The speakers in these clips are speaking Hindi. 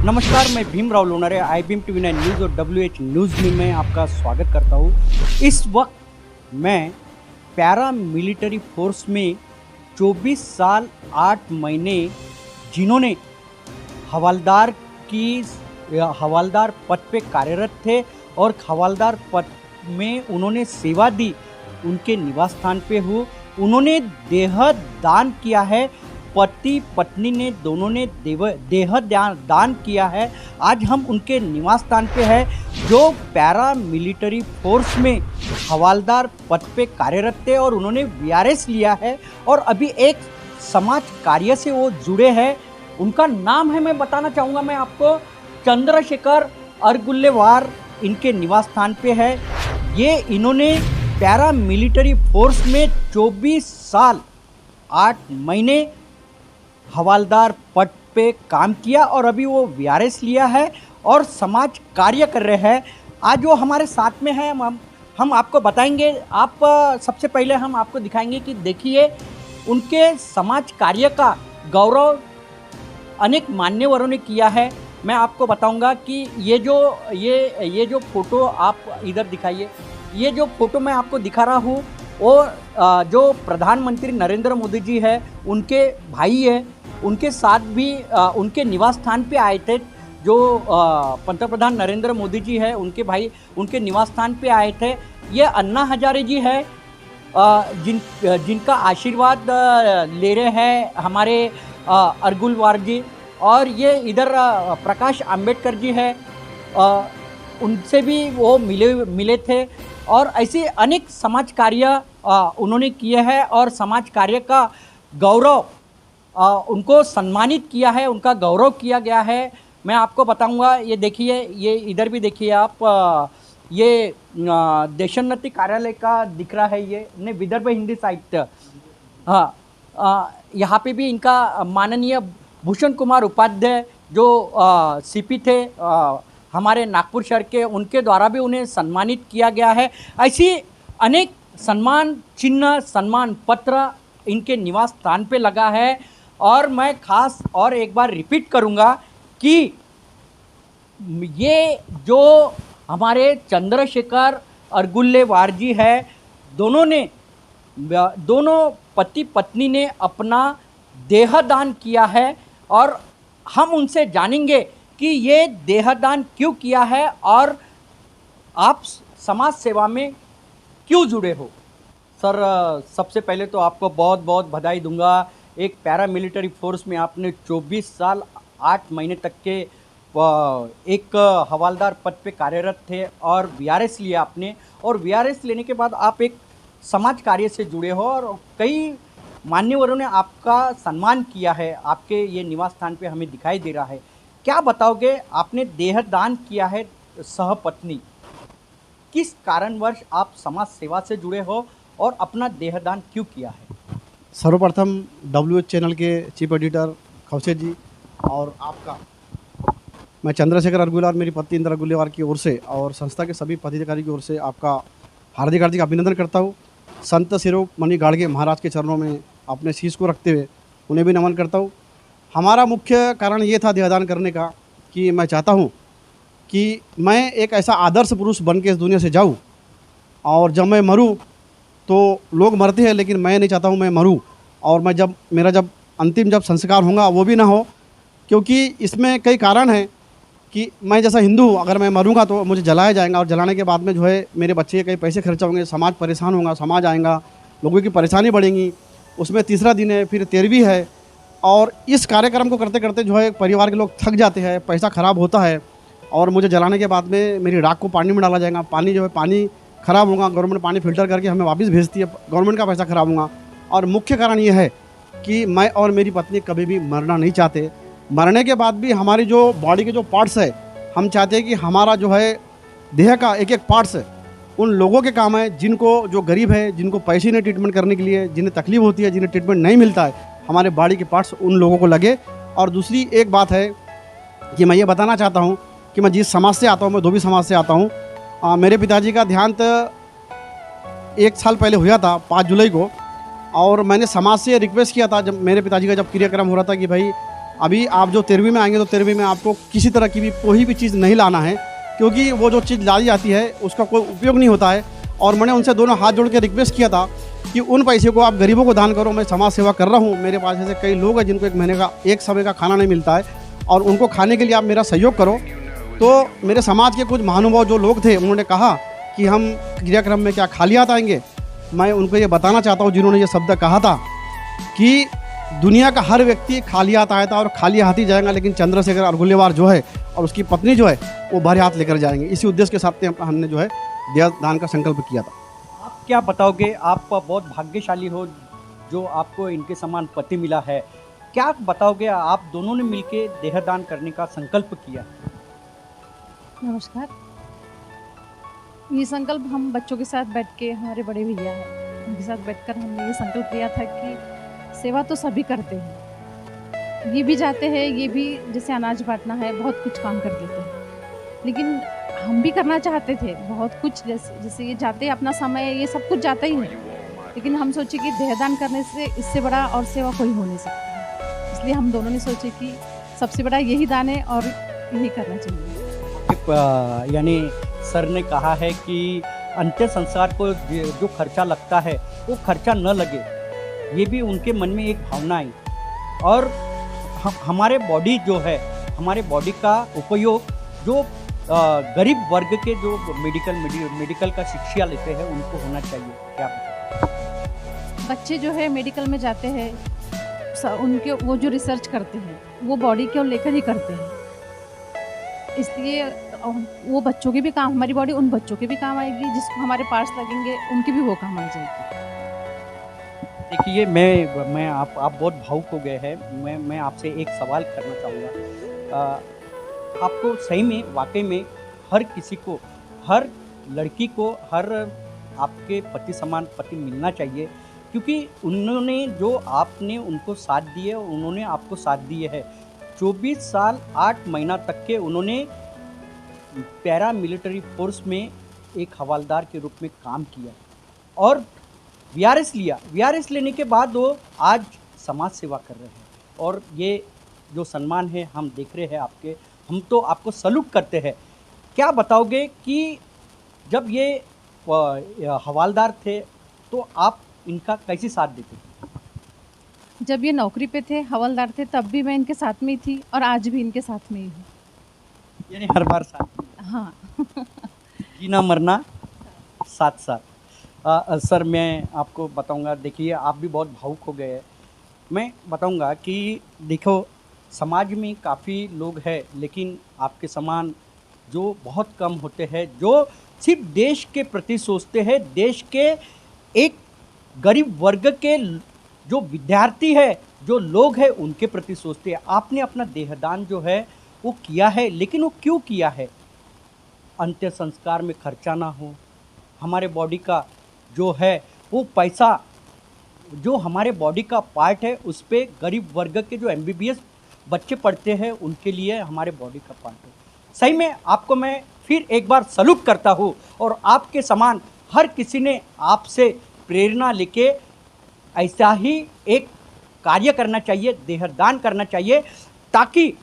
नमस्कार, मैं Bhimrao Lonare IBM TV9 news और WH न्यूज़ में मैं आपका स्वागत करता हूँ। इस वक्त मैं पैरा मिलिट्री फोर्स में 24 साल 8 महीने जिन्होंने हवलदार पद पे कार्यरत थे और हवलदार पद में उन्होंने सेवा दी, उनके निवास स्थान पे हूँ। उन्होंने देह दान किया है, पति पत्नी ने दोनों ने देह दान किया है। आज हम उनके निवास स्थान पे हैं जो पैरा मिलिट्री फोर्स में हवलदार पद पे कार्यरत थे और उन्होंने VRS लिया है और अभी एक समाज कार्य से वो जुड़े हैं। उनका नाम है, मैं बताना चाहूँगा मैं आपको, चंद्रशेखर अरगुल्लेवार इनके निवास स्थान पे है। ये इन्होंने पैरा मिलिट्री फोर्स में 24 साल 8 महीने हवलदार पद पे काम किया और अभी वो VRS लिया है और समाज कार्य कर रहे हैं। आज वो हमारे साथ में हैं, हम आपको बताएंगे। आप सबसे पहले हम आपको दिखाएंगे कि देखिए उनके समाज कार्य का गौरव अनेक मान्यवरों ने किया है। मैं आपको बताऊंगा कि ये जो फ़ोटो आप इधर दिखाइए, ये जो फ़ोटो मैं आपको दिखा रहा हूँ वो जो प्रधानमंत्री नरेंद्र मोदी जी है, उनके भाई है, उनके साथ भी उनके निवास स्थान पे आए थे। जो पंतप्रधान नरेंद्र मोदी जी है, उनके भाई उनके निवास स्थान पे आए थे। ये अन्ना हजारे जी है जिनका आशीर्वाद ले रहे हैं हमारे अरगुल्लेवार जी। और ये इधर प्रकाश आंबेडकर जी है, उनसे भी वो मिले थे। और ऐसे अनेक समाज कार्य उन्होंने किए हैं और समाज कार्य का गौरव उनको सम्मानित किया है, उनका गौरव किया गया है। मैं आपको बताऊंगा, ये देखिए, ये इधर भी देखिए आप, ये देशोन्नति कार्यालय का दिख रहा है, ये ने विदर्भ हिंदी साहित्य। हाँ, यहाँ पे भी इनका माननीय भूषण कुमार उपाध्याय जो CP थे हमारे नागपुर शहर के, उनके द्वारा भी उन्हें सम्मानित किया गया है। ऐसी अनेक सम्मान चिन्ह, सम्मान पत्र इनके निवास स्थान पे लगा है। और मैं खास और एक बार रिपीट करूंगा कि ये जो हमारे चंद्रशेखर अरगुल्लेवार जी है, दोनों पति पत्नी ने अपना देहदान किया है और हम उनसे जानेंगे कि ये देहदान क्यों किया है और आप समाज सेवा में क्यों जुड़े हो। सर, सबसे पहले तो आपको बहुत बहुत बधाई दूंगा। एक पैरा मिलिट्री फोर्स में आपने 24 साल 8 महीने तक के एक हवलदार पद पे कार्यरत थे और VRS लिया आपने, और VRS लेने के बाद आप एक समाज कार्य से जुड़े हो और कई मान्यवरों ने आपका सम्मान किया है। आपके ये निवास स्थान पे हमें दिखाई दे रहा है। क्या बताओगे, आपने देहदान किया है सहपत्नी, किस कारणवश आप समाज सेवा से जुड़े हो और अपना देहदान क्यों किया है? सर्वप्रथम WH चैनल के चीफ एडिटर खौसे जी और आपका, मैं चंद्रशेखर अरगुल्लेवार, मेरी पत्नी इंदिरा अरगुल्लेवार की ओर से और संस्था के सभी पदाधिकारी की ओर से आपका हार्दिक हार्दिक अभिनंदन करता हूँ। संत शिरोमणि गाड़गे महाराज के चरणों में अपने शीश को रखते हुए उन्हें भी नमन करता हूँ। हमारा मुख्य कारण ये था देहदान करने का कि मैं चाहता हूँ कि मैं एक ऐसा आदर्श पुरुष बन के इस दुनिया से जाऊँ और जब मैं मरूँ तो लोग मरते हैं, लेकिन मैं नहीं चाहता हूँ मैं मरूँ और मैं मेरा अंतिम संस्कार होगा वो भी ना हो। क्योंकि इसमें कई कारण हैं कि मैं जैसा हिंदू हूँ, अगर मैं मरूंगा तो मुझे जलाया जाएगा और जलाने के बाद में जो है मेरे बच्चे के कई पैसे खर्च होंगे, समाज परेशान होगा, समाज आएगा, लोगों की परेशानी बढ़ेंगी। उसमें तीसरा दिन है, फिर 13वीं है और इस कार्यक्रम को करते करते जो है परिवार के लोग थक जाते हैं, पैसा ख़राब होता है और मुझे जलाने के बाद में मेरी राख को पानी में डाला जाएगा। पानी जो है पानी ख़राब होगा, गवर्नमेंट पानी फ़िल्टर करके हमें वापस भेजती है, गवर्नमेंट का पैसा ख़राब होगा। और मुख्य कारण ये है कि मैं और मेरी पत्नी कभी भी मरना नहीं चाहते। मरने के बाद भी हमारी जो बॉडी के जो पार्ट्स है, हम चाहते हैं कि हमारा जो है देह का एक एक पार्ट्स है उन लोगों के काम है जिनको, जो गरीब है, जिनको पैसे नहीं ट्रीटमेंट करने के लिए, जिन्हें तकलीफ होती है, जिन्हें ट्रीटमेंट नहीं मिलता है, हमारे बॉडी के पार्ट्स उन लोगों को लगे। और दूसरी एक बात है कि मैं ये बताना चाहता हूँ कि मैं जिस समाज से आता हूँ, मैं धोबी समाज से आता हूँ। मेरे पिताजी का देहांत 1 साल पहले हुआ था 5 जुलाई को, और मैंने समाज से रिक्वेस्ट किया था, जब मेरे पिताजी का जब क्रियाक्रम हो रहा था कि भाई अभी आप जो 13वीं में आएंगे तो 13वीं में आपको किसी तरह की भी कोई भी चीज़ नहीं लाना है, क्योंकि वो जो चीज़ लाई जाती है उसका कोई उपयोग नहीं होता है। और मैंने उनसे दोनों हाथ जोड़ के रिक्वेस्ट किया था कि उन पैसे को आप गरीबों को दान करो। मैं समाज सेवा कर रहा हूँ, मेरे पास ऐसे कई लोग हैं जिनको एक महीने का एक समय का खाना नहीं मिलता है, और उनको खाने के लिए आप मेरा सहयोग करो। तो मेरे समाज के कुछ महानुभाव जो लोग थे उन्होंने कहा कि हम क्रियाक्रम में क्या खाली हाथ आएंगे। मैं उनको ये बताना चाहता हूँ जिन्होंने ये शब्द कहा था कि दुनिया का हर व्यक्ति खाली हाथ आया था और खाली हाथ ही जाएगा, लेकिन चंद्रशेखर अरगुलेवार जो है और उसकी पत्नी जो है वो भरे हाथ लेकर जाएंगे। इसी उद्देश्य के साथ हमने जो है देहदान का संकल्प किया था। आप क्या बताओगे, आप बहुत भाग्यशाली हो जो आपको इनके समान पति मिला है। क्या बताओगे, आप दोनों ने मिलकर देहदान करने का संकल्प किया? नमस्कार। ये संकल्प हम बच्चों के साथ बैठ के, हमारे बड़े भैया हैं उनके साथ बैठकर हमने ये संकल्प लिया था कि सेवा तो सभी करते हैं, ये भी जाते हैं, ये भी जैसे अनाज बांटना है, बहुत कुछ काम कर देते हैं, लेकिन हम भी करना चाहते थे बहुत कुछ। जैसे ये जाते अपना समय, ये सब कुछ जाता ही है, लेकिन हम सोचे कि देहदान करने से इससे बड़ा और सेवा कोई हो नहीं सकता। इसलिए हम दोनों ने सोचे कि सबसे बड़ा यही दान है और यही करना चाहिए। यानी सर ने कहा है कि अंत्य संस्कार को जो खर्चा लगता है वो खर्चा न लगे, ये भी उनके मन में एक भावना आई। और हमारे बॉडी जो है, हमारे बॉडी का उपयोग जो गरीब वर्ग के जो मेडिकल का शिक्षा लेते हैं उनको होना चाहिए। क्या बच्चे जो है मेडिकल में जाते हैं, उनके वो जो रिसर्च करते हैं वो बॉडी को लेकर ही करते हैं, इसलिए वो बच्चों के भी काम, हमारी बॉडी उन बच्चों के भी काम आएगी, जिसको हमारे पार्ट्स लगेंगे उनकी भी वो काम आ जाएगी। देखिए, मैं आप बहुत भावुक हो गए हैं। मैं आपसे एक सवाल करना चाहूँगा। आपको सही में, वाकई में हर किसी को, हर लड़की को, हर आपके पति समान पति मिलना चाहिए, क्योंकि उन्होंने जो आपने उनको साथ दिए, उन्होंने आपको साथ दिए है। 24 साल 8 महीना तक के उन्होंने पैरा मिलिट्री फोर्स में एक हवालदार के रूप में काम किया और वीआरएस लिया। वीआरएस लेने के बाद वो आज समाज सेवा कर रहे हैं, और ये जो सम्मान है हम देख रहे हैं आपके, हम तो आपको सलूट करते हैं। क्या बताओगे कि जब ये हवालदार थे तो आप इनका कैसे साथ देते थे? जब ये नौकरी पे थे, हवलदार थे, तब भी मैं इनके साथ में ही थी और आज भी इनके साथ में ही हूँ। यानी हर बार साथ? हाँ। जीना मरना साथ साथ। सर, मैं आपको बताऊंगा, देखिए आप भी बहुत भावुक हो गए हैं। मैं बताऊंगा कि देखो, समाज में काफ़ी लोग हैं, लेकिन आपके समान जो बहुत कम होते हैं, जो सिर्फ देश के प्रति सोचते हैं, देश के एक गरीब वर्ग के जो विद्यार्थी है, जो लोग हैं, उनके प्रति सोचते हैं। आपने अपना देहदान जो है वो किया है, लेकिन वो क्यों किया है? अंत्य संस्कार में खर्चा ना हो, हमारे बॉडी का जो है वो पैसा, जो हमारे बॉडी का पार्ट है उस पर गरीब वर्ग के जो MBBS बच्चे पढ़ते हैं उनके लिए हमारे बॉडी का पार्ट है। सही में आपको मैं फिर एक बार सलूट करता हूँ, और आपके समान हर किसी ने आपसे प्रेरणा लेके ऐसा ही एक कार्य करना चाहिए, देहदान करना चाहिए, ताकि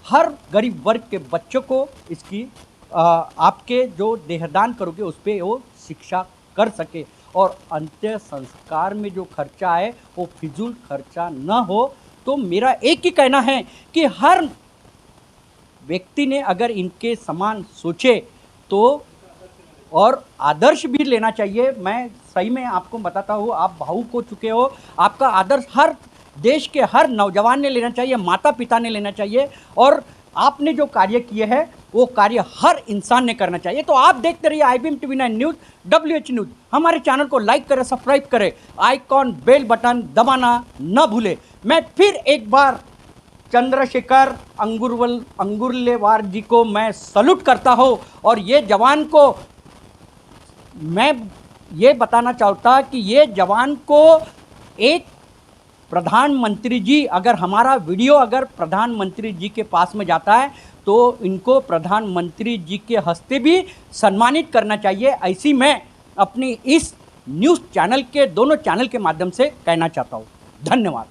हर गरीब वर्ग के बच्चों को इसकी आपके जो देहदान करोगे उस पर वो शिक्षा कर सके, और अंत्य संस्कार में जो खर्चा है वो फिजूल खर्चा न हो। तो मेरा एक ही कहना है कि हर व्यक्ति ने अगर इनके समान सोचे तो, और आदर्श भी लेना चाहिए। मैं सही में आपको बताता हूँ, आप भावुक हो चुके हो, आपका आदर्श हर देश के हर नौजवान ने लेना चाहिए, माता पिता ने लेना चाहिए, और आपने जो कार्य किए हैं वो कार्य हर इंसान ने करना चाहिए। तो आप देखते रहिए IBM TV9 news, WH news. हमारे चैनल को लाइक करें, सब्सक्राइब करें, आइकॉन बेल बटन दबाना न भूलें। मैं फिर एक बार चंद्रशेखर अंगुरलेवार जी को मैं सलूट करता हूँ, और ये जवान को मैं ये बताना चाहता कि ये जवान को एक प्रधानमंत्री जी, अगर हमारा वीडियो अगर प्रधानमंत्री जी के पास में जाता है तो इनको प्रधानमंत्री जी के हस्ते भी सम्मानित करना चाहिए। ऐसी मैं अपनी इस न्यूज़ चैनल के, दोनों चैनल के माध्यम से कहना चाहता हूँ। धन्यवाद।